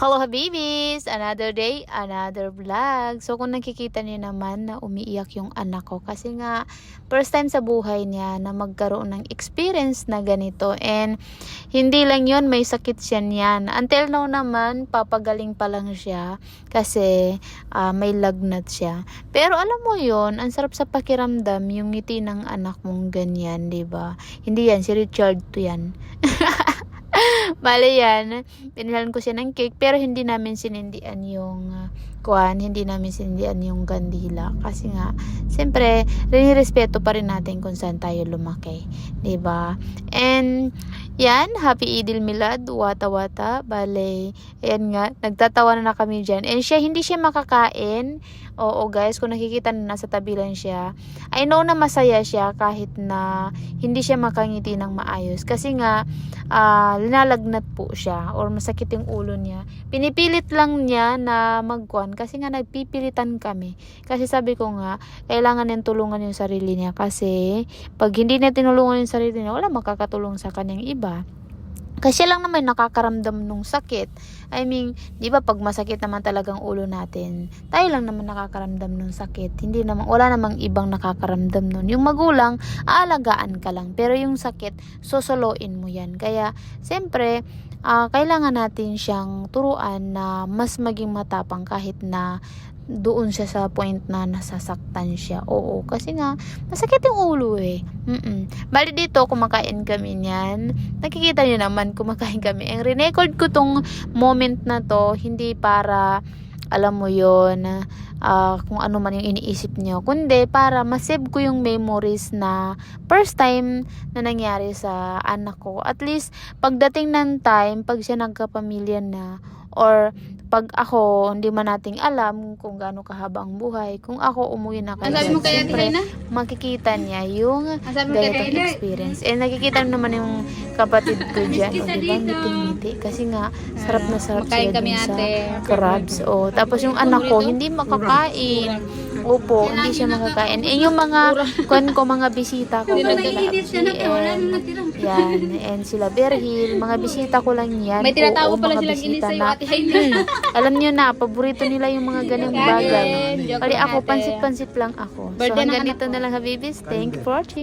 Hello habibis! Another day, another vlog. So kung nakikita niyo naman na umiiyak yung anak ko kasi nga first time sa buhay niya na magkaroon ng experience na ganito. And hindi lang yun, may sakit siya niyan. Until now naman, papagaling pa lang siya kasi may lagnat siya. Pero alam mo yun, ang sarap sa pakiramdam yung ngiti ng anak mong ganyan, diba? Hindi yan, si Richard to yan. Bale yan, pinihalan ko siya ng cake pero hindi namin sinindian yung hindi namin sinindian yung kandila kasi nga siyempre respeto pa rin natin kung saan tayo lumaki, 'di ba? And yan, happy Idil Milad, wata-wata. Bale, ayan nga, nagtatawa na kami dyan. And hindi siya makakain. Oo guys, kung nakikita na nasa tabi lang siya, I know na masaya siya kahit na hindi siya makangiti ng maayos. Kasi nga, linalagnat po siya or masakit yung ulo niya. Pinipilit lang niya na magkuhan kasi nga nagpipilitan kami. Kasi sabi ko nga, kailangan niyang tulungan yung sarili niya kasi pag hindi niya tinulungan yung sarili niya, wala makakatulong sa kanyang iba. Kasi lang naman nakakaramdam nung sakit. I mean, di ba pag masakit naman talagang ulo natin, tayo lang naman nakakaramdam nung sakit. Hindi naman, wala namang ibang nakakaramdam nun. Yung magulang, aalagaan ka lang. Pero yung sakit, sosoloin mo yan. Kaya, siyempre, kailangan natin siyang turuan na mas maging matapang kahit na doon siya sa point na nasasaktan siya. Oo, kasi nga masakit yung ulo eh. Bali dito, kumakain kami niyan. Nakikita niyo naman, kumakain kami. Ang record ko tong moment na to, hindi para, alam mo yon, kung ano man yung iniisip niyo, kundi para masave ko yung memories na first time na nangyari sa anak ko. At least, pagdating ng time, pag siya nagkapamilya na, or pag ako, hindi man nating alam kung gaano kahaba ang buhay. Kung ako umuwi na kayo, siyempre, makikita niya yung ganitong experience. And nakikita naman yung kapatid ko dyan. O, diba? Ngiti-ngiti. Kasi nga, sarap na sarap sila dun sa crabs. O, tapos yung anak ko, hindi makakain. Opo, hindi siya makakain. Eh, yung mga, mga bisita ko, and sila Berhil, mga bisita ko lang yan. May tinatawa pala mga silang inis sa'yo, na, Ate Hailey. alam nyo na, paborito nila yung mga ganyung bagay. Kali ako, pansit-pansit lang ako. So, hanggang dito na lang, habibis. Thank you for watching.